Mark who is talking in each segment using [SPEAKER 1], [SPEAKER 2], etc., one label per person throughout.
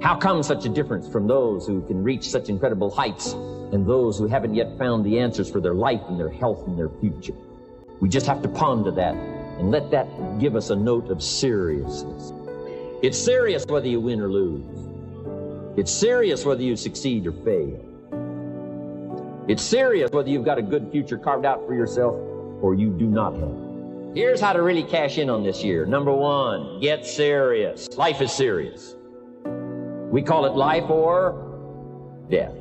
[SPEAKER 1] How come such a difference from those who can reach such incredible heights and those who haven't yet found the answers for their life and their health and their future? We just have to ponder that and let that give us a note of seriousness. It's serious whether you win or lose. It's serious whether you succeed or fail. It's serious whether you've got a good future carved out for yourself or you do not have. Here's how to really cash in on this year. Number one, get serious. Life is serious. We call it life or death.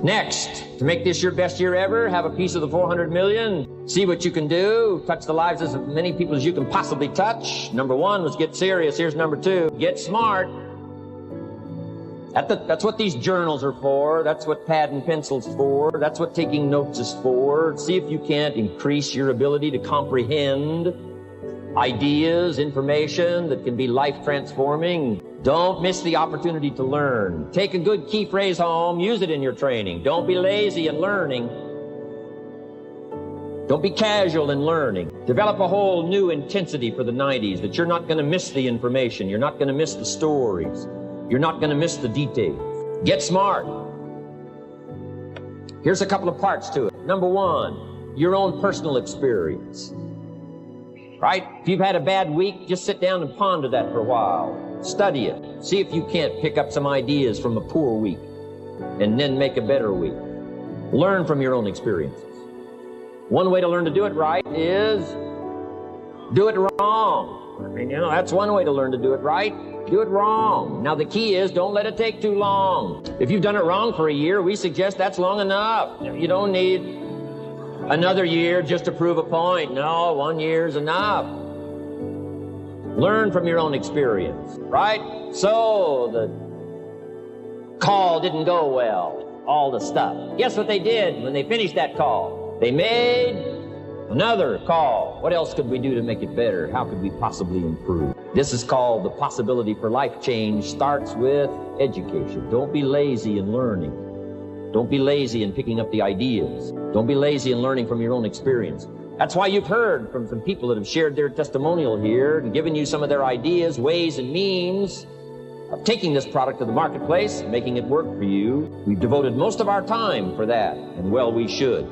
[SPEAKER 1] Next, to make this your best year ever, have a piece of the 400 million. See what you can do. Touch the lives of as many people as you can possibly touch. Number one was get serious. Here's number two, get smart. That's what these journals are for. That's what pad and pencil's for. That's what taking notes is for. See if you can't increase your ability to comprehend ideas, information that can be life-transforming. Don't miss the opportunity to learn. Take a good key phrase home, use it in your training. Don't be lazy in learning. Don't be casual in learning. Develop a whole new intensity for the 90s that you're not going to miss the information. You're not going to miss the stories. You're not going to miss the details. Get smart. Here's a couple of parts to it. Number one, your own personal experience. Right? If you've had a bad week, just sit down and ponder that for a while. Study it. See if you can't pick up some ideas from a poor week and then make a better week. Learn from your own experiences. One way to learn to do it right is do it wrong. I mean, that's one way to learn to do it right. Do it wrong. Now, the key is don't let it take too long. If you've done it wrong for a year, we suggest that's long enough. You don't need another year just to prove a point. No, 1 year is enough. Learn from your own experience, right? So the call didn't go well, all the stuff. Guess what they did when they finished that call? They made another call. What else could we do to make it better? How could we possibly improve? This is called the possibility for life change starts with education. Don't be lazy in learning. Don't be lazy in picking up the ideas. Don't be lazy in learning from your own experience. That's why you've heard from some people that have shared their testimonial here and given you some of their ideas, ways, and means of taking this product to the marketplace, making it work for you. We've devoted most of our time for that, and well, we should.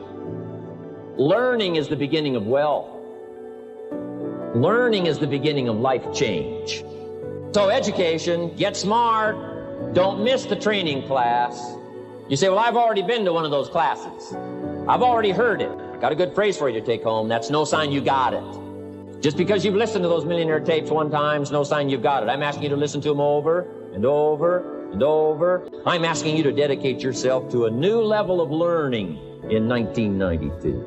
[SPEAKER 1] Learning is the beginning of wealth. Learning is the beginning of life change. So education, get smart. Don't miss the training class. You say, well, I've already been to one of those classes. I've already heard it. Got a good phrase for you to take home. That's no sign you got it. Just because you've listened to those millionaire tapes one time is no sign you've got it. I'm asking you to listen to them over and over and over. I'm asking you to dedicate yourself to a new level of learning in 1992.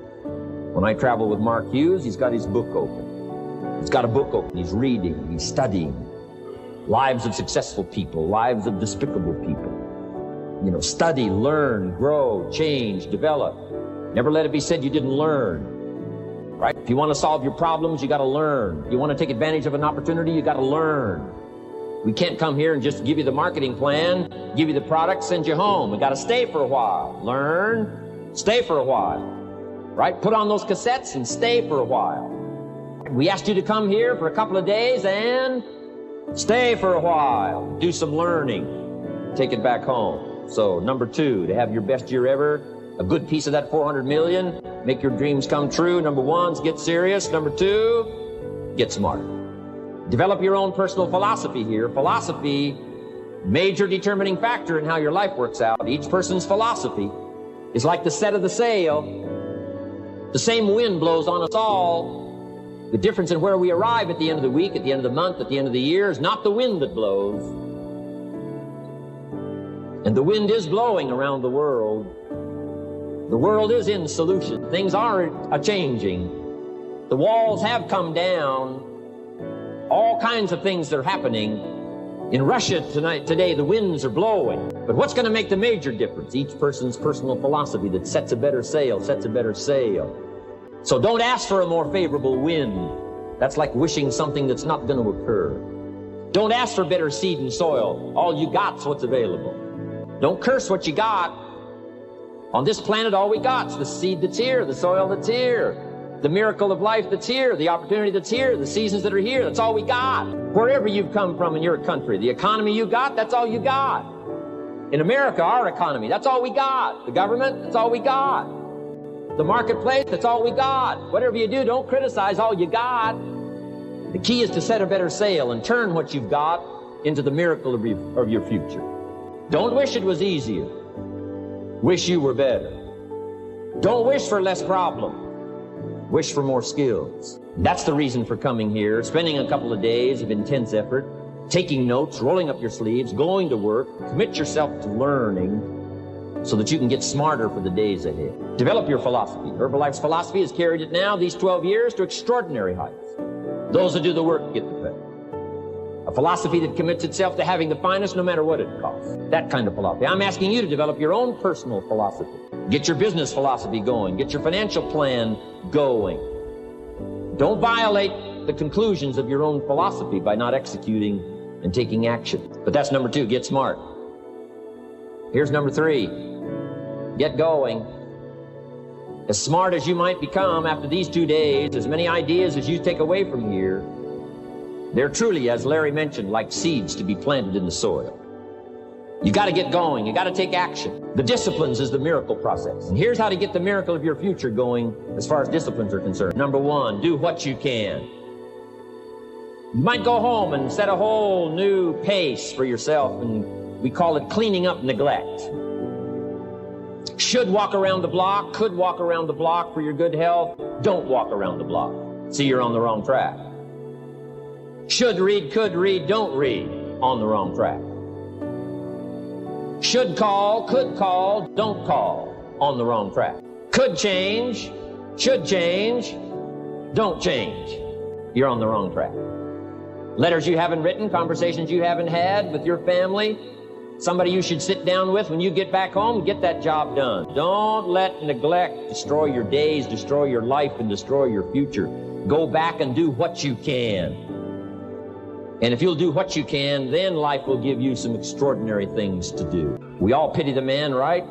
[SPEAKER 1] When I travel with Mark Hughes, he's got his book open. He's got a book open. He's reading. He's studying. Lives of successful people. Lives of despicable people. Study, learn, grow, change, develop. Never let it be said you didn't learn, right? If you want to solve your problems, you got to learn. If you want to take advantage of an opportunity, you got to learn. We can't come here and just give you the marketing plan, give you the product, send you home. We got to stay for a while. Learn, stay for a while, right? Put on those cassettes and stay for a while. We asked you to come here for a couple of days and stay for a while. Do some learning. Take it back home. So, number two, to have your best year ever, a good piece of that 400 million, make your dreams come true. Number one is get serious. Number two, get smart. Develop your own personal philosophy here. Philosophy, major determining factor in how your life works out. Each person's philosophy is like the set of the sail. The same wind blows on us all. The difference in where we arrive at the end of the week, at the end of the month, at the end of the year is not the wind that blows. And the wind is blowing around the world. The world is in solution. Things are a-changing. The walls have come down. All kinds of things are happening. In Russia today, the winds are blowing. But what's going to make the major difference? Each person's personal philosophy that sets a better sail, sets a better sail. So don't ask for a more favorable wind. That's like wishing something that's not going to occur. Don't ask for better seed and soil. All you got's what's available. Don't curse what you got. On this planet, all we got's the seed that's here, the soil that's here. The miracle of life that's here, the opportunity that's here, the seasons that are here, that's all we got. Wherever you've come from in your country, the economy you got, that's all you got. In America, our economy, that's all we got. The government, that's all we got. The marketplace, that's all we got. Whatever you do, don't criticize all you got. The key is to set a better sail and turn what you've got into the miracle of your future. Don't wish it was easier. Wish you were better. Don't wish for less problem. Wish for more skills. That's the reason for coming here, spending a couple of days of intense effort, taking notes, rolling up your sleeves, going to work, commit yourself to learning so that you can get smarter for the days ahead. Develop your philosophy. Herbalife's philosophy has carried it now, these 12 years, to extraordinary heights. Those that do the work get the pay. A philosophy that commits itself to having the finest no matter what it costs. That kind of philosophy. I'm asking you to develop your own personal philosophy. Get your business philosophy going. Get your financial plan going. Don't violate the conclusions of your own philosophy by not executing and taking action. But that's number 2, get smart. Here's number 3, get going. As smart as you might become after these 2 days, as many ideas as you take away from here, they're truly, as Larry mentioned, like seeds to be planted in the soil. You got to get going. You got to take action. The disciplines is the miracle process. And here's how to get the miracle of your future going as far as disciplines are concerned. Number 1, do what you can. You might go home and set a whole new pace for yourself, and we call it cleaning up neglect. Should walk around the block, could walk around the block for your good health. Don't walk around the block. See, you're on the wrong track. Should read, could read, don't read. On the wrong track. Should call, could call, don't call. On the wrong track. Could change, should change, don't change. You're on the wrong track. Letters you haven't written, conversations you haven't had with your family, somebody you should sit down with when you get back home, get that job done. Don't let neglect destroy your days, destroy your life, and destroy your future. Go back and do what you can. And if you'll do what you can, then life will give you some extraordinary things to do. We all pity the man, right?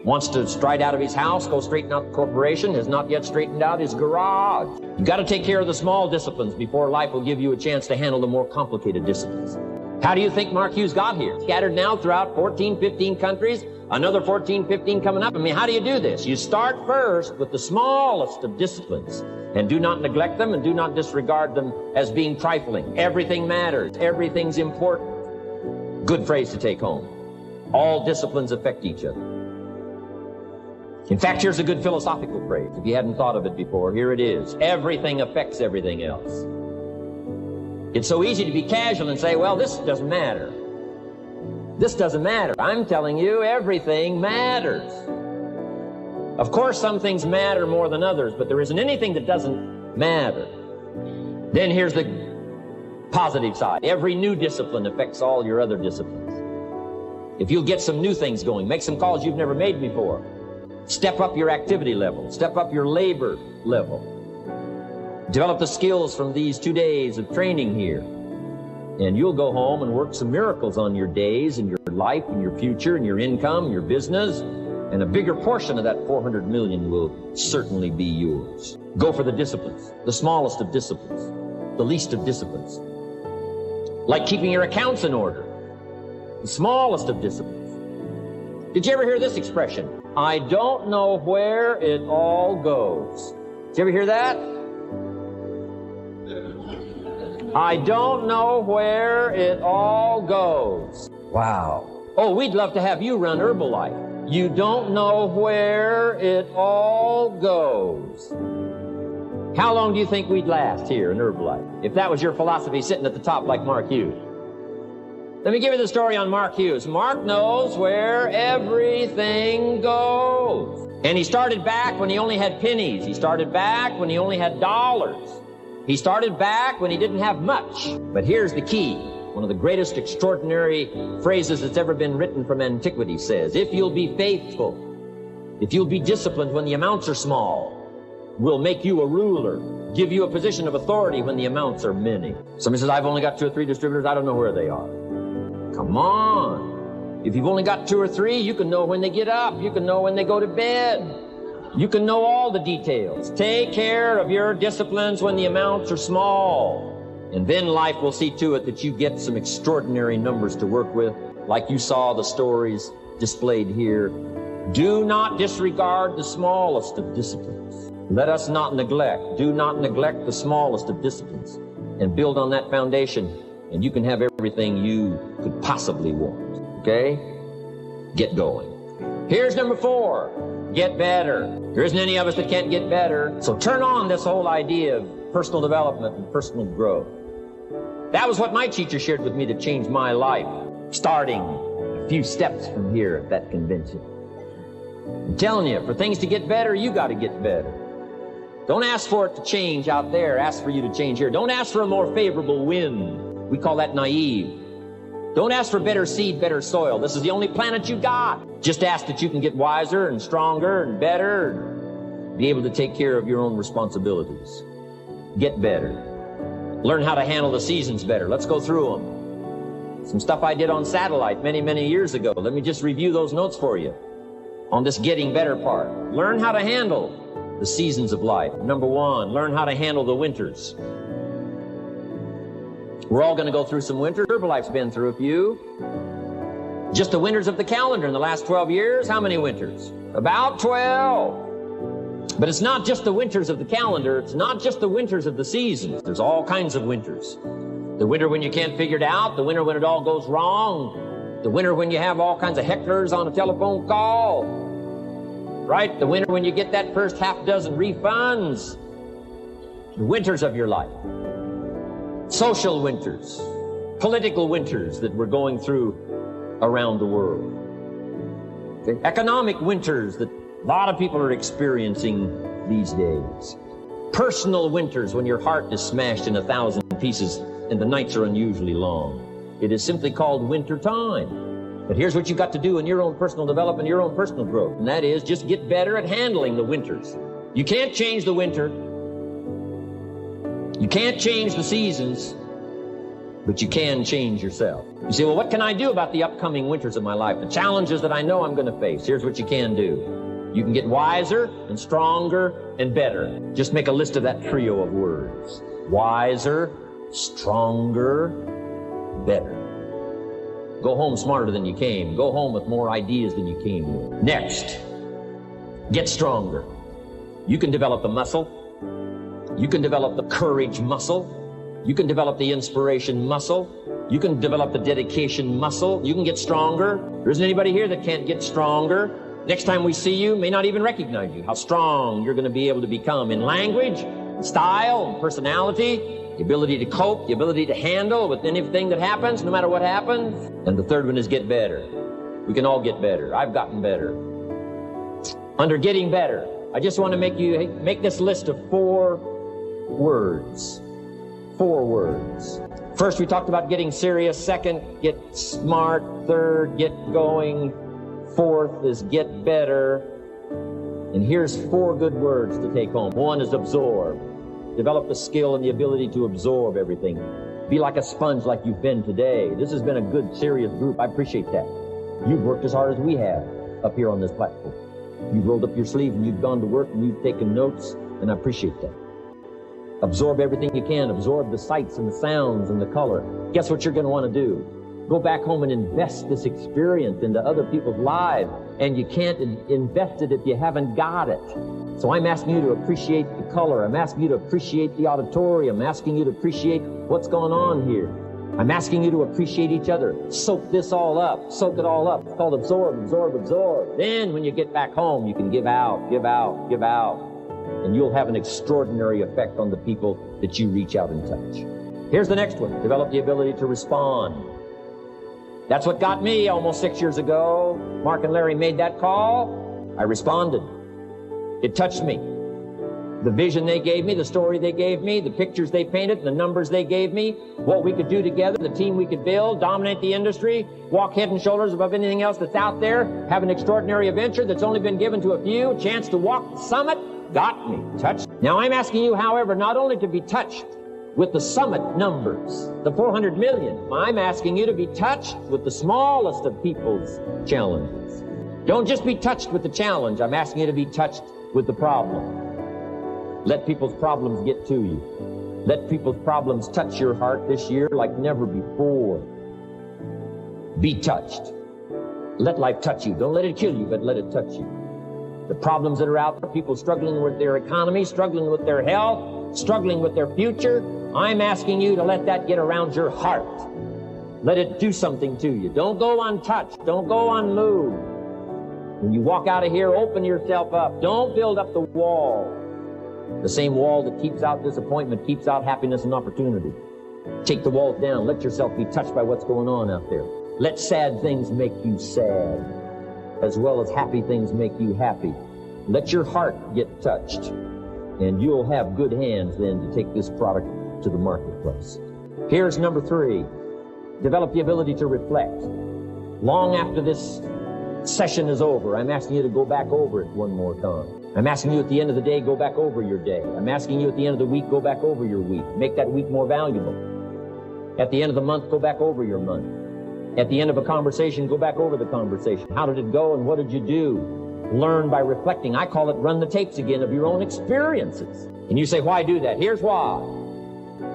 [SPEAKER 1] Wants to stride out of his house, go straighten out the corporation, has not yet straightened out his garage. You got to take care of the small disciplines before life will give you a chance to handle the more complicated disciplines. How do you think Mark Hughes got here? Scattered now throughout 14, 15 countries, another 14, 15 coming up. I mean, how do you do this? You start first with the smallest of disciplines, and do not neglect them and do not disregard them as being trifling. Everything matters. Everything's important. Good phrase to take home. All disciplines affect each other. In fact, here's a good philosophical phrase. If you hadn't thought of it before, here it is. Everything affects everything else. It's so easy to be casual and say, well, this doesn't matter. This doesn't matter. I'm telling you, everything matters. Of course, some things matter more than others, but there isn't anything that doesn't matter. Then here's the positive side. Every new discipline affects all your other disciplines. If you'll get some new things going, make some calls you've never made before, step up your activity level, step up your labor level, develop the skills from these 2 days of training here, and you'll go home and work some miracles on your days and your life and your future and your income and your business. And a bigger portion of that 400 million will certainly be yours. Go for the disciplines, the smallest of disciplines, the least of disciplines. Like keeping your accounts in order, the smallest of disciplines. Did you ever hear this expression? I don't know where it all goes. Did you ever hear that? I don't know where it all goes. Wow. Oh, we'd love to have you run Herbalife. You don't know where it all goes. How long do you think we'd last here in Herbalife if that was your philosophy sitting at the top like Mark Hughes? Let me give you the story on Mark Hughes. Mark knows where everything goes. And he started back when he only had pennies. He started back when he only had dollars. He started back when he didn't have much. But here's the key. One of the greatest extraordinary phrases that's ever been written from antiquity says, if you'll be faithful, if you'll be disciplined when the amounts are small, we'll make you a ruler, give you a position of authority when the amounts are many. Somebody says, I've only got 2 or 3 distributors, I don't know where they are. Come on. If you've only got 2 or 3, you can know when they get up. You can know when they go to bed. You can know all the details. Take care of your disciplines when the amounts are small. And then life will see to it that you get some extraordinary numbers to work with, like you saw the stories displayed here. Do not disregard the smallest of disciplines. Let us not neglect. Do not neglect the smallest of disciplines. And build on that foundation, and you can have everything you could possibly want. Okay? Get going. Here's number 4. Get better. There isn't any of us that can't get better. So turn on this whole idea of personal development and personal growth. That was what my teacher shared with me to change my life, starting a few steps from here at that convention. I'm telling you, for things to get better, you got to get better. Don't ask for it to change out there. Ask for you to change here. Don't ask for a more favorable wind. We call that naive. Don't ask for better seed, better soil. This is the only planet you got. Just ask that you can get wiser and stronger and better and be able to take care of your own responsibilities. Get better. Learn how to handle the seasons better. Let's go through them. Some stuff I did on satellite many, many years ago. Let me just review those notes for you on this getting better part. Learn how to handle the seasons of life. Number 1, learn how to handle the winters. We're all going to go through some winters. Herbalife's been through a few. Just the winters of the calendar in the last 12 years. How many winters? About 12. But it's not just the winters of the calendar. It's not just the winters of the seasons. There's all kinds of winters. The winter when you can't figure it out. The winter when it all goes wrong. The winter when you have all kinds of hecklers on a telephone call. Right? The winter when you get that first half dozen refunds. The winters of your life. Social winters. Political winters that we're going through around the world. The economic winters that a lot of people are experiencing these days. Personal winters when your heart is smashed in 1,000 pieces and the nights are unusually long. It is simply called winter time. But here's what you've got to do in your own personal development, your own personal growth, and that is just get better at handling the winters. You can't change the winter. You can't change the seasons, but you can change yourself. You say, well, what can I do about the upcoming winters of my life? The challenges that I know I'm going to face. Here's what you can do. You can get wiser and stronger and better. Just make a list of that trio of words. Wiser, stronger, better. Go home smarter than you came. Go home with more ideas than you came with. Next, get stronger. You can develop the muscle. You can develop the courage muscle. You can develop the inspiration muscle. You can develop the dedication muscle. You can get stronger. There isn't anybody here that can't get stronger. Next time we see you, may not even recognize you. How strong you're going to be able to become in language, style, personality, the ability to cope, the ability to handle with anything that happens, no matter what happens. And the third one is get better. We can all get better. I've gotten better. Under getting better, I just want to make this list of 4 words. 4 words. First, we talked about getting serious. Second, get smart. Third, get going. Fourth is get better. And here's 4 good words to take home. 1 is absorb. Develop the skill and the ability to absorb everything. Be like a sponge like you've been today. This has been a good, serious group. I appreciate that. You've worked as hard as we have up here on this platform. You've rolled up your sleeves and you've gone to work and you've taken notes, and I appreciate that. Absorb everything you can. Absorb the sights and the sounds and the color. Guess what you're going to want to do? Go back home and invest this experience into other people's lives. And you can't invest it if you haven't got it. So I'm asking you to appreciate the color. I'm asking you to appreciate the auditorium. I'm asking you to appreciate what's going on here. I'm asking you to appreciate each other. Soak this all up. Soak it all up. It's called absorb, absorb, absorb. Then when you get back home, you can give out, give out, give out. And you'll have an extraordinary effect on the people that you reach out and touch. Here's the next one. Develop the ability to respond. That's what got me almost 6 years ago. Mark and Larry made that call. I responded. It touched me. The vision they gave me, the story they gave me, the pictures they painted, the numbers they gave me, what we could do together, the team we could build, dominate the industry, walk head and shoulders above anything else that's out there, have an extraordinary adventure that's only been given to a few, a chance to walk the summit, got me, touched. Now I'm asking you, however, not only to be touched with the summit numbers, the 400 million, I'm asking you to be touched with the smallest of people's challenges. Don't just be touched with the challenge. I'm asking you to be touched with the problem. Let people's problems get to you. Let people's problems touch your heart this year like never before. Be touched. Let life touch you. Don't let it kill you, but let it touch you. The problems that are out there, people struggling with their economy, struggling with their health, struggling with their future, I'm asking you to let that get around your heart. Let it do something to you. Don't go untouched. Don't go unmoved. When you walk out of here, open yourself up. Don't build up the wall. The same wall that keeps out disappointment keeps out happiness and opportunity. Take the walls down. Let yourself be touched by what's going on out there. Let sad things make you sad, as well as happy things make you happy. Let your heart get touched, and you'll have good hands then to take this product to the marketplace. Here's number 3. Develop the ability to reflect. Long after this session is over, I'm asking you to go back over it one more time. I'm asking you at the end of the day, go back over your day. I'm asking you at the end of the week, go back over your week. Make that week more valuable. At the end of the month, go back over your month. At the end of a conversation, go back over the conversation. How did it go and what did you do? Learn by reflecting. I call it run the tapes again of your own experiences. And you say, why do that? Here's why.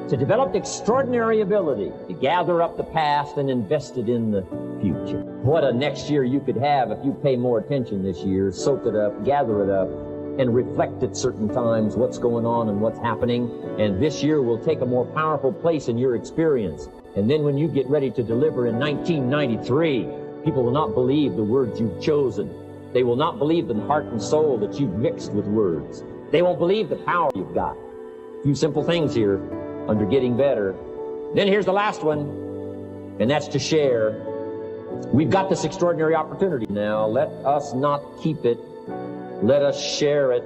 [SPEAKER 1] To develop extraordinary ability to gather up the past and invest it in the future. What a next year you could have if you pay more attention this year, soak it up, gather it up, and reflect at certain times what's going on and what's happening. And this year will take a more powerful place in your experience. And then when you get ready to deliver in 1993, people will not believe the words you've chosen. They will not believe the heart and soul that you've mixed with words. They won't believe the power you've got. A few simple things here under getting better. Then here's the last one, and that's to share. We've got this extraordinary opportunity now. Let us not keep it. Let us share it.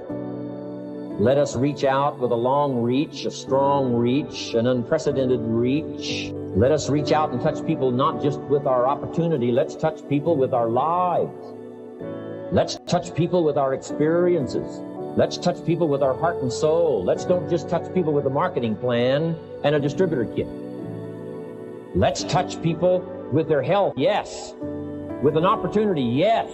[SPEAKER 1] Let us reach out with a long reach, a strong reach, an unprecedented reach. Let us reach out and touch people not just with our opportunity. Let's touch people with our lives. Let's touch people with our experiences. Let's touch people with our heart and soul. Let's don't just touch people with a marketing plan and a distributor kit. Let's touch people with their health, yes. With an opportunity, yes.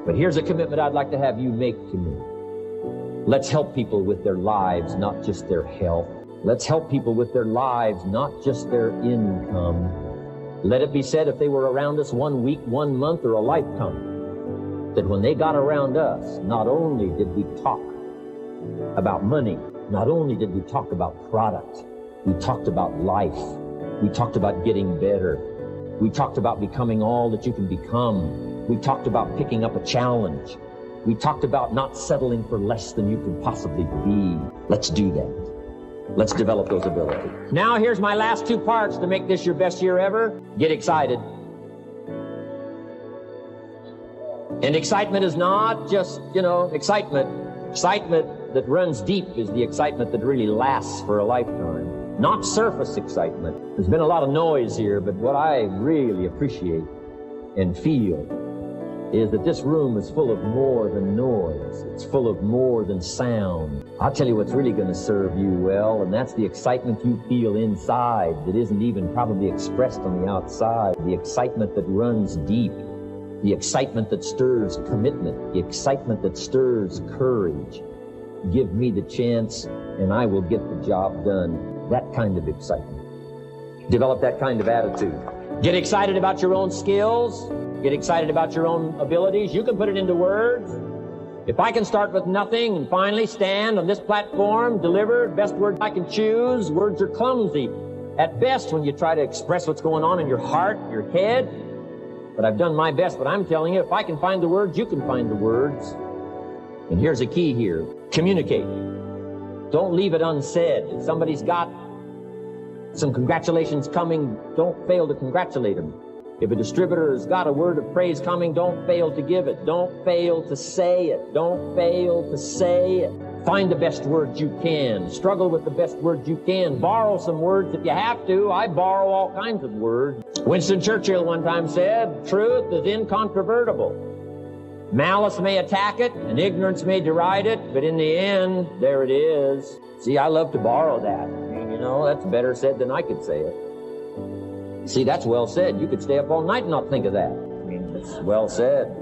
[SPEAKER 1] But here's a commitment I'd like to have you make to me. Let's help people with their lives, not just their health. Let's help people with their lives, not just their income. Let it be said, if they were around us 1 week, 1 month, or a lifetime, that when they got around us, not only did we talk about money, not only did we talk about product, we talked about life. We talked about getting better. We talked about becoming all that you can become. We talked about picking up a challenge. We talked about not settling for less than you could possibly be. Let's do that. Let's develop those abilities. Now here's my last 2 parts to make this your best year ever. Get excited. And excitement is not just, excitement. Excitement that runs deep is the excitement that really lasts for a lifetime. Not surface excitement. There's been a lot of noise here, but what I really appreciate and feel is that this room is full of more than noise. It's full of more than sound. I'll tell you what's really going to serve you well, and that's the excitement you feel inside that isn't even probably expressed on the outside. The excitement that runs deep. The excitement that stirs commitment. The excitement that stirs courage. Give me the chance, and I will get the job done. That kind of excitement. Develop that kind of attitude. Get excited about your own skills. Get excited about your own abilities. You can put it into words. If I can start with nothing and finally stand on this platform, deliver best words I can choose, words are clumsy at best when you try to express what's going on in your heart, your head. But I've done my best, but I'm telling you, if I can find the words, you can find the words. And here's a key here. Communicate. Don't leave it unsaid. If somebody's got some congratulations coming, don't fail to congratulate them. If a distributor has got a word of praise coming, don't fail to give it. Don't fail to say it. Don't fail to say it. Find the best words you can. Struggle with the best words you can. Borrow some words if you have to. I borrow all kinds of words. Winston Churchill one time said, truth is incontrovertible. Malice may attack it, and ignorance may deride it, but in the end, there it is. See, I love to borrow that. I mean, that's better said than I could say it. See, that's well said. You could stay up all night and not think of that. I mean, it's well said.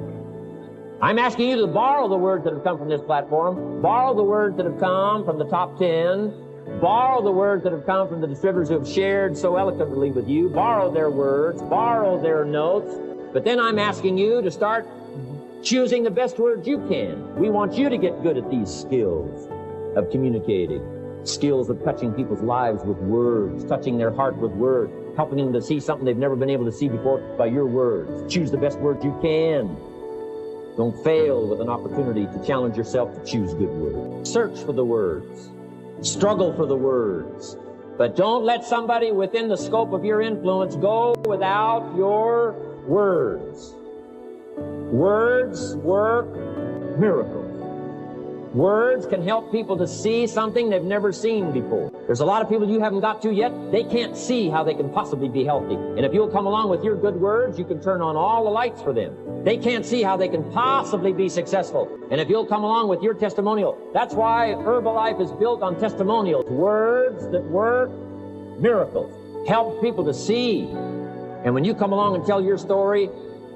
[SPEAKER 1] I'm asking you to borrow the words that have come from this platform, borrow the words that have come from the top 10, borrow the words that have come from the distributors who have shared so eloquently with you, borrow their words, borrow their notes, but then I'm asking you to start choosing the best words you can. We want you to get good at these skills of communicating, skills of touching people's lives with words, touching their heart with words, helping them to see something they've never been able to see before by your words. Choose the best words you can. Don't fail with an opportunity to challenge yourself to choose good words. Search for the words. Struggle for the words. But don't let somebody within the scope of your influence go without your words. Words work miracles. Words can help people to see something they've never seen before. There's a lot of people you haven't got to yet. They can't see how they can possibly be healthy. And if you'll come along with your good words, you can turn on all the lights for them. They can't see how they can possibly be successful. And if you'll come along with your testimonial, that's why Herbalife is built on testimonials. Words that work miracles. Help people to see. And when you come along and tell your story,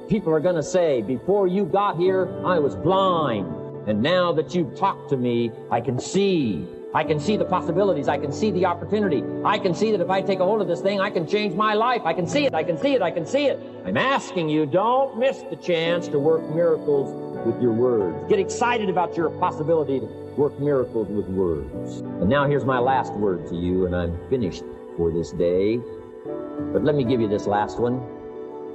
[SPEAKER 1] people are going to say, before you got here, I was blind. And now that you've talked to me, I can see. I can see the possibilities. I can see the opportunity. I can see that if I take a hold of this thing, I can change my life. I can see it. I can see it. I can see it. I'm asking you, don't miss the chance to work miracles with your words. Get excited about your possibility to work miracles with words. And now here's my last word to you, and I'm finished for this day. But let me give you this last one.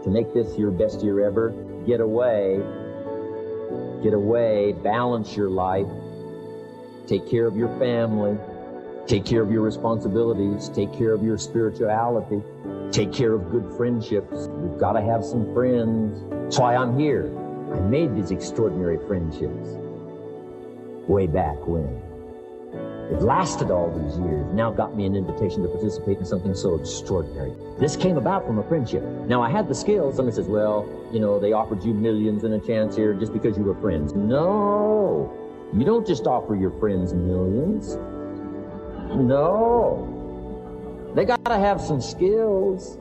[SPEAKER 1] To make this your best year ever, get away. Get away, balance your life, take care of your family, take care of your responsibilities, take care of your spirituality, take care of good friendships. You've got to have some friends. That's why I'm here. I made these extraordinary friendships way back when. It lasted all these years, now got me an invitation to participate in something so extraordinary. This came about from a friendship. Now, I had the skills. Somebody says, well, you know, they offered you millions and a chance here just because you were friends. No, you don't just offer your friends millions. No, they got to have some skills.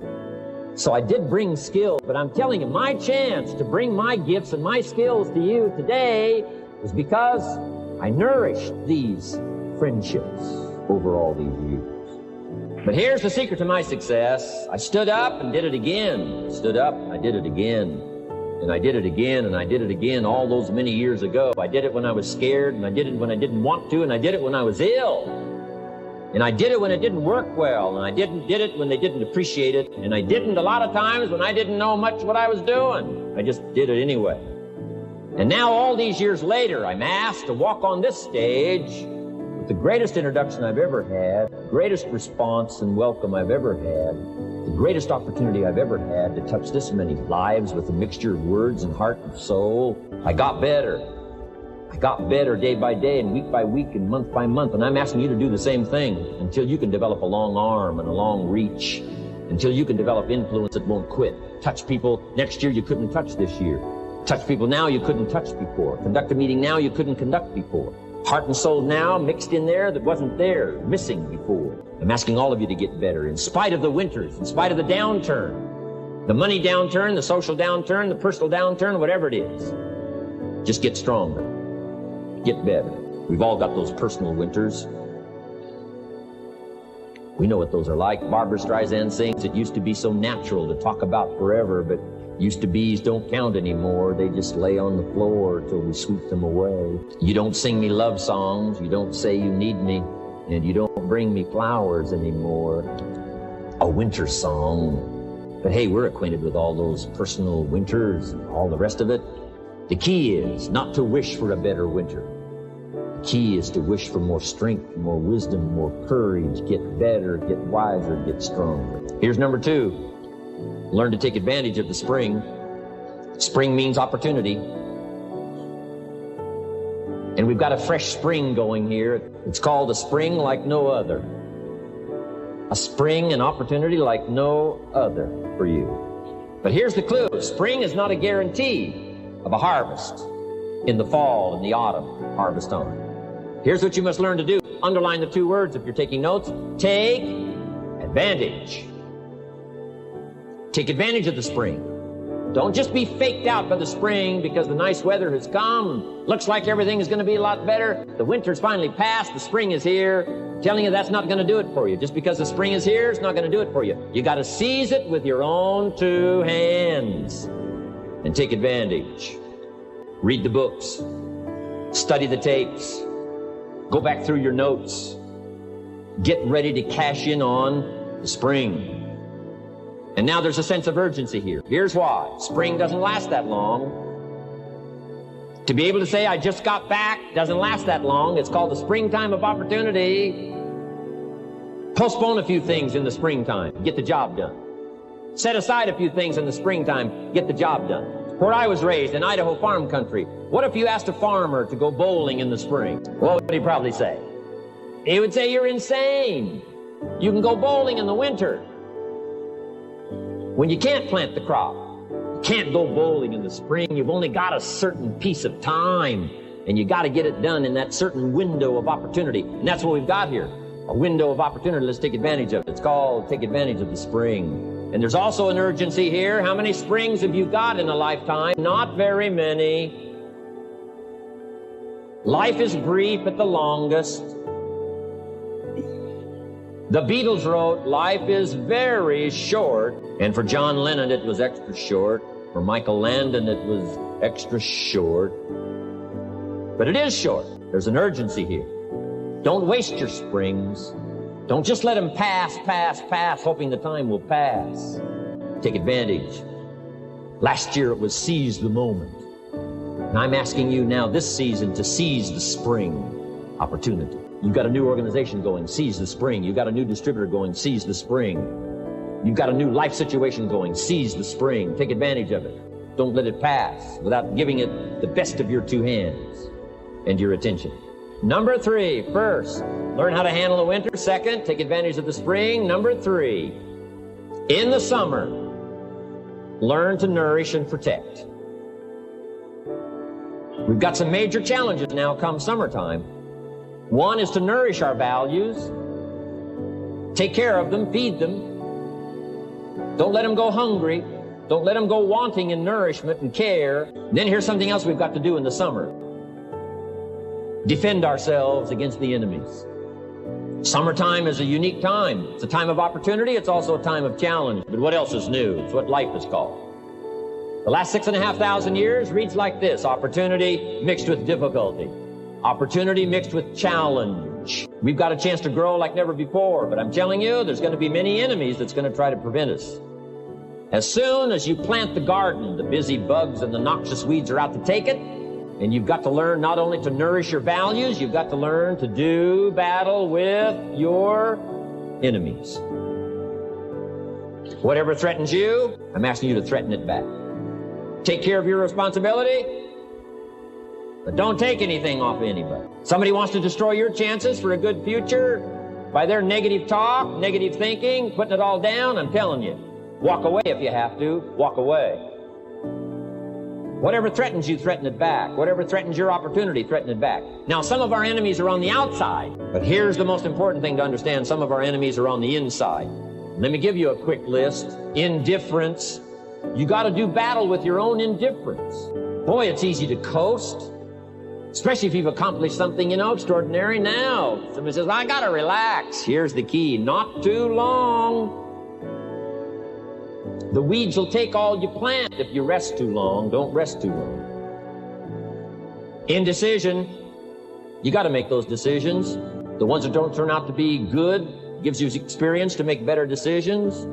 [SPEAKER 1] So I did bring skills, but I'm telling you, my chance to bring my gifts and my skills to you today was because I nourished these friendships over all these years. But here's the secret to my success. I stood up and did it again. Stood up, I did it again. And I did it again, and I did it again all those many years ago. I did it when I was scared, and I did it when I didn't want to, and I did it when I was ill. And I did it when it didn't work well, and I did it when they didn't appreciate it, and I didn't a lot of times when I didn't know much what I was doing. I just did it anyway. And now all these years later, I'm asked to walk on this stage the greatest introduction I've ever had, the greatest response and welcome I've ever had, the greatest opportunity I've ever had to touch this many lives with a mixture of words and heart and soul. I got better. I got better day by day and week by week and month by month, and I'm asking you to do the same thing until you can develop a long arm and a long reach, until you can develop influence that won't quit. Touch people next year you couldn't touch this year. Touch people now you couldn't touch before. Conduct a meeting now you couldn't conduct before. Heart and soul now mixed in there that wasn't there, missing before. I'm asking all of you to get better in spite of the winters, in spite of the downturn, the money downturn, the social downturn, the personal downturn, whatever it is. Just get stronger, get better. We've all got those personal winters. We know what those are like. Barbara Streisand sings, it used to be so natural to talk about forever, but used to be's don't count anymore. They just lay on the floor till we sweep them away. You don't sing me love songs. You don't say you need me. And you don't bring me flowers anymore. A winter song. But hey, we're acquainted with all those personal winters and all the rest of it. The key is not to wish for a better winter. The key is to wish for more strength, more wisdom, more courage, get better, get wiser, get stronger. Here's number 2. Learn to take advantage of the spring. Spring means opportunity. And we've got a fresh spring going here. It's called a spring like no other. A spring and opportunity like no other for you. But here's the clue. Spring is not a guarantee of a harvest in the fall and the autumn harvest on. Here's what you must learn to do. Underline the 2 words if you're taking notes. Take advantage. Take advantage of the spring. Don't just be faked out by the spring because the nice weather has come. Looks like everything is going to be a lot better. The winter's finally passed. The spring is here. I'm telling you, that's not going to do it for you. Just because the spring is here, it's not going to do it for you. You got to seize it with your own two hands and take advantage. Read the books. Study the tapes. Go back through your notes. Get ready to cash in on the spring. And now there's a sense of urgency here. Here's why. Spring doesn't last that long. To be able to say, I just got back, doesn't last that long. It's called the springtime of opportunity. Postpone a few things in the springtime. Get the job done. Set aside a few things in the springtime. Get the job done. Where I was raised, in Idaho farm country, what if you asked a farmer to go bowling in the spring? What would he probably say? He would say, you're insane. You can go bowling in the winter. When you can't plant the crop, you can't go bowling in the spring. You've only got a certain piece of time, and you got to get it done in that certain window of opportunity. And that's what we've got here, a window of opportunity. Let's take advantage of it. It's called take advantage of the spring. And there's also an urgency here. How many springs have you got in a lifetime? Not very many. Life is brief at the longest. The Beatles wrote, life is very short. And for John Lennon, it was extra short. For Michael Landon, it was extra short. But it is short. There's an urgency here. Don't waste your springs. Don't just let them pass, hoping the time will pass. Take advantage. Last year, it was seize the moment. And I'm asking you now this season to seize the spring opportunity. You've got a new organization going, seize the spring. You've got a new distributor going, seize the spring. You've got a new life situation going, seize the spring. Take advantage of it. Don't let it pass without giving it the best of your two hands and your attention. Number 3, first, learn how to handle the winter. Second, take advantage of the spring. Number 3, in the summer, learn to nourish and protect. We've got some major challenges now come summertime. One is to nourish our values, take care of them, feed them. Don't let them go hungry. Don't let them go wanting in nourishment and care. And then here's something else we've got to do in the summer. Defend ourselves against the enemies. Summertime is a unique time. It's a time of opportunity. It's also a time of challenge. But what else is new? It's what life is called. The last 6,500 years reads like this: opportunity mixed with difficulty. Opportunity mixed with challenge. We've got a chance to grow like never before, but I'm telling you, there's going to be many enemies that's going to try to prevent us. As soon as you plant the garden, the busy bugs and the noxious weeds are out to take it, and you've got to learn not only to nourish your values, you've got to learn to do battle with your enemies. Whatever threatens you, I'm asking you to threaten it back. Take care of your responsibility, but don't take anything off of anybody. Somebody wants to destroy your chances for a good future by their negative talk, negative thinking, putting it all down. I'm telling you, walk away if you have to. Walk away. Whatever threatens you, threaten it back. Whatever threatens your opportunity, threaten it back. Now, some of our enemies are on the outside, but here's the most important thing to understand. Some of our enemies are on the inside. Let me give you a quick list. Indifference. You got to do battle with your own indifference. Boy, it's easy to coast, especially if you've accomplished something, extraordinary. Now, somebody says, I got to relax. Here's the key. Not too long. The weeds will take all you plant if you rest too long. Don't rest too long. Indecision. You got to make those decisions. The ones that don't turn out to be good gives you experience to make better decisions.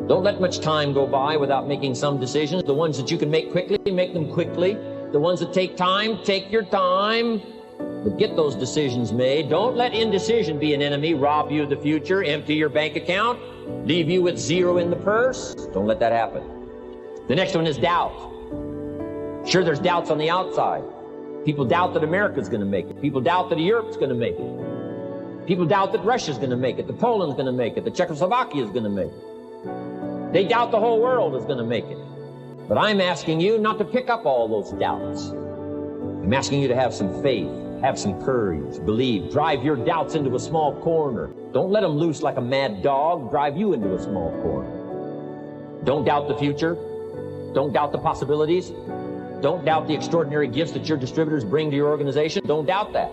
[SPEAKER 1] Don't let much time go by without making some decisions. The ones that you can make quickly, make them quickly. The ones that take time, take your time. But get those decisions made. Don't let indecision be an enemy, rob you of the future, empty your bank account, leave you with zero in the purse. Don't let that happen. The next one is doubt. Sure, there's doubts on the outside. People doubt that America's going to make it. People doubt that Europe's going to make it. People doubt that Russia's going to make it, that Poland's going to make it, that Czechoslovakia's going to make it. They doubt the whole world is going to make it. But I'm asking you not to pick up all those doubts. I'm asking you to have some faith, have some courage, believe, drive your doubts into a small corner. Don't let them loose like a mad dog, drive you into a small corner. Don't doubt the future. Don't doubt the possibilities. Don't doubt the extraordinary gifts that your distributors bring to your organization. Don't doubt that.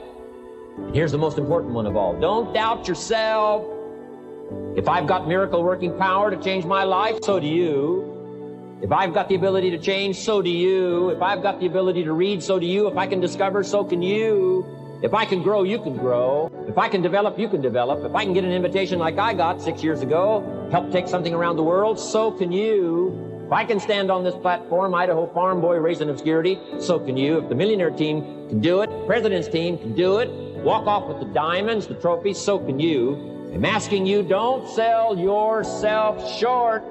[SPEAKER 1] And here's the most important one of all. Don't doubt yourself. If I've got miracle working power to change my life, so do you. If I've got the ability to change, so do you. If I've got the ability to read, so do you. If I can discover, so can you. If I can grow, you can grow. If I can develop, you can develop. If I can get an invitation like I got 6 years ago, help take something around the world, so can you. If I can stand on this platform, Idaho farm boy raised in obscurity, so can you. If the millionaire team can do it, president's team can do it, walk off with the diamonds, the trophies, so can you. I'm asking you, don't sell yourself short.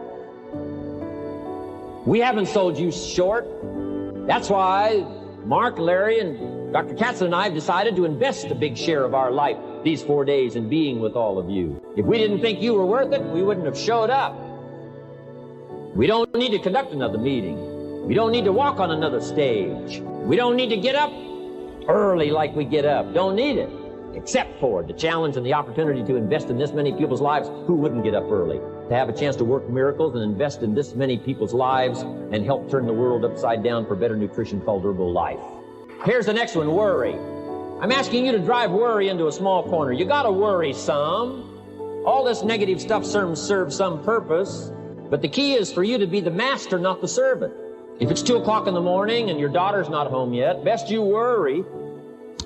[SPEAKER 1] We haven't sold you short. That's why Mark, Larry, and Dr. Katzen and I have decided to invest a big share of our life these 4 days in being with all of you. If we didn't think you were worth it, we wouldn't have showed up. We don't need to conduct another meeting. We don't need to walk on another stage. We don't need to get up early like we get up. Don't need it. Except for the challenge and the opportunity to invest in this many people's lives who wouldn't get up early. To have a chance to work miracles and invest in this many people's lives and help turn the world upside down for better nutrition called Herbalife. Here's the next one, worry. I'm asking you to drive worry into a small corner. You gotta worry some. All this negative stuff serves some purpose. But the key is for you to be the master, not the servant. If it's 2 o'clock in the morning and your daughter's not home yet, best you worry.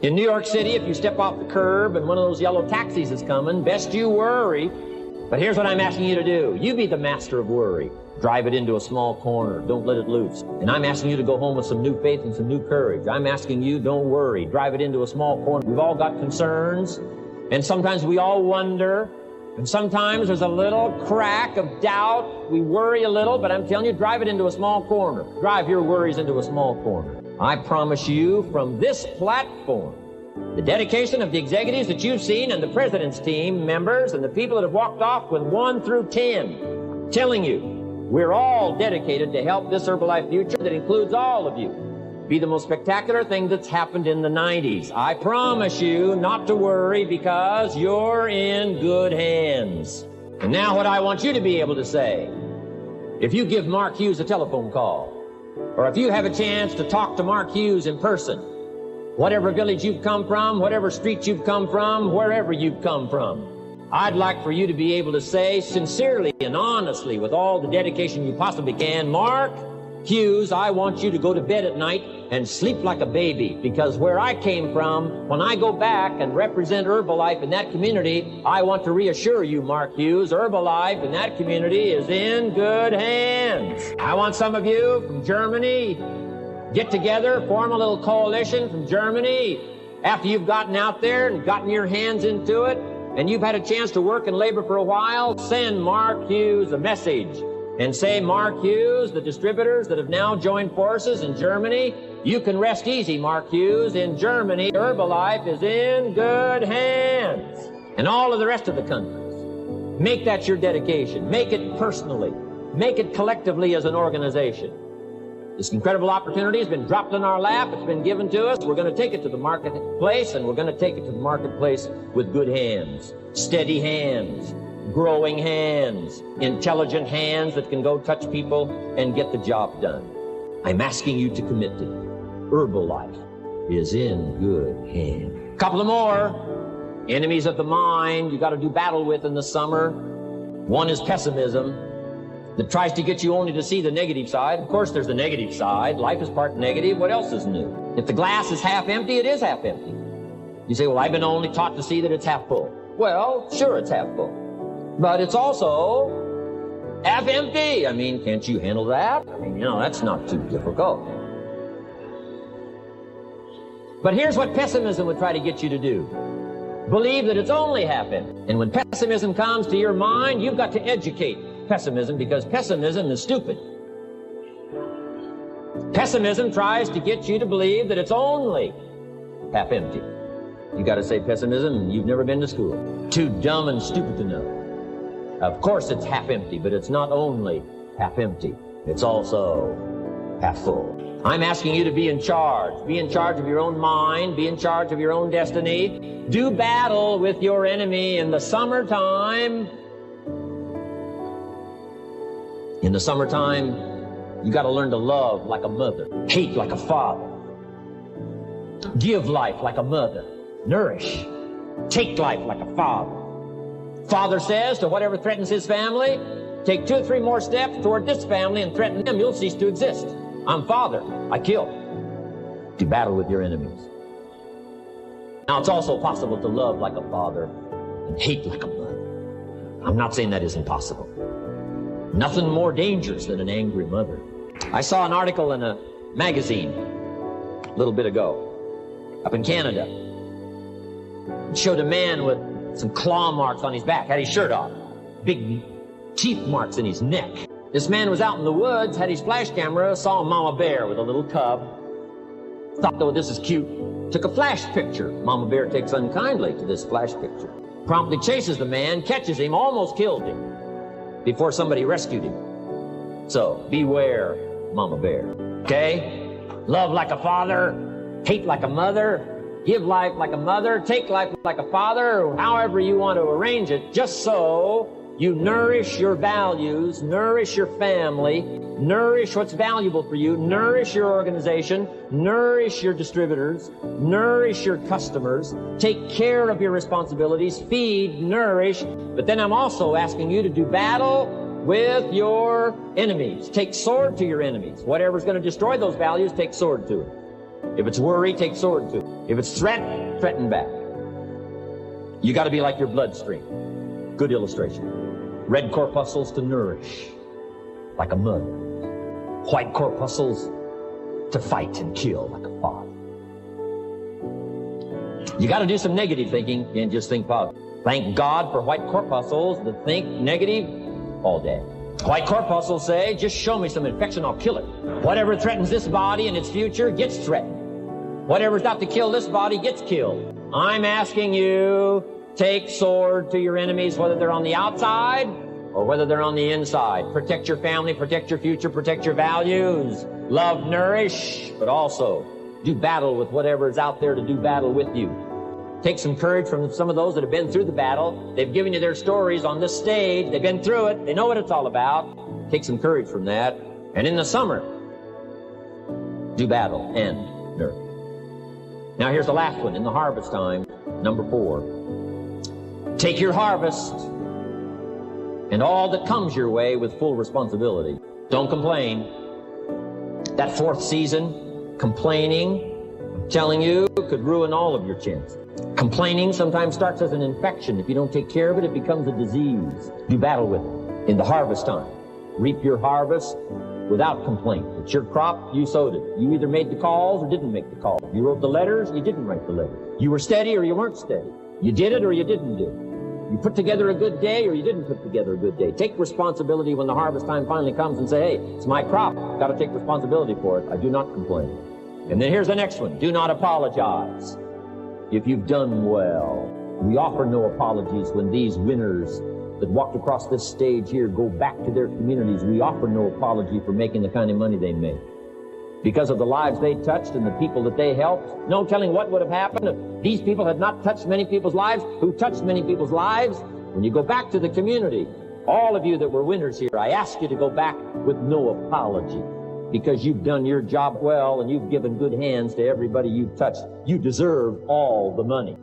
[SPEAKER 1] In New York City, if you step off the curb and one of those yellow taxis is coming, best you worry. But here's what I'm asking you to do. You be the master of worry. Drive it into a small corner. Don't let it loose. And I'm asking you to go home with some new faith and some new courage. I'm asking you, don't worry. Drive it into a small corner. We've all got concerns, and sometimes we all wonder. And sometimes there's a little crack of doubt. We worry a little, but I'm telling you, drive it into a small corner. Drive your worries into a small corner. I promise you from this platform, the dedication of the executives that you've seen and the president's team members and the people that have walked off with 1 through 10, telling you, we're all dedicated to help this Herbalife future that includes all of you be the most spectacular thing that's happened in the 90s. I promise you not to worry because you're in good hands. And now what I want you to be able to say, if you give Mark Hughes a telephone call, or if you have a chance to talk to Mark Hughes in person, whatever village you've come from, whatever street you've come from, wherever you've come from, I'd like for you to be able to say sincerely and honestly with all the dedication you possibly can, Mark Hughes, I want you to go to bed at night and sleep like a baby, because where I came from, when I go back and represent Herbalife in that community, I want to reassure you, Mark Hughes, Herbalife in that community is in good hands. I want some of you from Germany, get together, form a little coalition from Germany. After you've gotten out there and gotten your hands into it, and you've had a chance to work and labor for a while, send Mark Hughes a message and say, Mark Hughes, the distributors that have now joined forces in Germany, you can rest easy, Mark Hughes. In Germany, Herbalife is in good hands. And all of the rest of the countries, make that your dedication. Make it personally. Make it collectively as an organization. This incredible opportunity has been dropped in our lap. It's been given to us. We're going to take it to the marketplace, and we're going to take it to the marketplace with good hands, steady hands, growing hands, intelligent hands that can go touch people and get the job done. I'm asking you to commit to it. Herbalife is in good hands. A couple of more enemies of the mind you got to do battle with in the summer. One is pessimism, that tries to get you only to see the negative side. Of course, there's the negative side. Life is part negative. What else is new? If the glass is half empty, it is half empty. You say, well, I've been only taught to see that it's half full. Well, sure, it's half full. But it's also half empty. I mean, can't you handle that? I mean, that's not too difficult. But here's what pessimism would try to get you to do. Believe that it's only half empty. And when pessimism comes to your mind, you've got to educate pessimism, because pessimism is stupid. Pessimism tries to get you to believe that it's only half empty. You got to say, pessimism, you've never been to school. Too dumb and stupid to know. Of course it's half empty, but it's not only half empty. It's also half full. I'm asking you to be in charge. Be in charge of your own mind. Be in charge of your own destiny. Do battle with your enemy in the summertime. In the summertime, You got to learn to love like a mother, hate like a father, give life like a mother, nourish, take life like a father. Father says to whatever threatens his family, take 2 or 3 more steps toward this family and threaten them, you'll cease to exist. I'm father, I kill. Do battle with your enemies. Now, it's also possible to love like a father and hate like a mother. I'm not saying that isn't possible. Nothing more dangerous than an angry mother. I saw an article in a magazine a little bit ago up in Canada. It showed a man with some claw marks on his back, had his shirt off, big teeth marks in his neck. This man was out in the woods, had his flash camera, saw a mama bear with a little cub, thought, oh, this is cute, took a flash picture. Mama bear takes unkindly to this flash picture, promptly chases the man, catches him, almost killed him before somebody rescued him. So beware, mama bear. Okay? Love like a father, hate like a mother, give life like a mother, take life like a father, however you want to arrange it, just so you nourish your values, nourish your family, nourish what's valuable for you, nourish your organization, nourish your distributors, nourish your customers, take care of your responsibilities, feed, nourish. But then I'm also asking you to do battle with your enemies. Take sword to your enemies. Whatever's going to destroy those values, take sword to it. If it's worry, take sword to it. If it's threat, threaten back. You got to be like your bloodstream. Good illustration. Red corpuscles to nourish, like a mother. White corpuscles to fight and kill, like a father. You got to do some negative thinking. You can't just think positive. Thank God for white corpuscles that think negative all day. White corpuscles say, just show me some infection, I'll kill it. Whatever threatens this body and its future gets threatened. Whatever's out to kill this body gets killed. I'm asking you, take sword to your enemies, whether they're on the outside or whether they're on the inside. Protect your family, protect your future, protect your values. Love, nourish, but also do battle with whatever's out there to do battle with you. Take some courage from some of those that have been through the battle. They've given you their stories on this stage. They've been through it. They know what it's all about. Take some courage from that. And in the summer, do battle and nourish. Now here's the last one in the harvest time, number 4. Take your harvest and all that comes your way with full responsibility. Don't complain. That 4th season, complaining, I'm telling you, could ruin all of your chances. Complaining sometimes starts as an infection. If you don't take care of it, it becomes a disease. Do battle with it. In the harvest time, reap your harvest without complaint. It's your crop, you sowed it. You either made the calls or didn't make the calls. You wrote the letters, you didn't write the letters. You were steady or you weren't steady. You did it or you didn't do it. You put together a good day or you didn't put together a good day. Take responsibility when the harvest time finally comes and say, hey, it's my crop. I've got to take responsibility for it. I do not complain. And then here's the next one. Do not apologize if you've done well. We offer no apologies when these winners that walked across this stage here go back to their communities. We offer no apology for making the kind of money they made. Because of the lives they touched and the people that they helped, no telling what would have happened if these people had not touched many people's lives, who touched many people's lives. When you go back to the community, all of you that were winners here, I ask you to go back with no apology. Because you've done your job well and you've given good hands to everybody you've touched. You deserve all the money.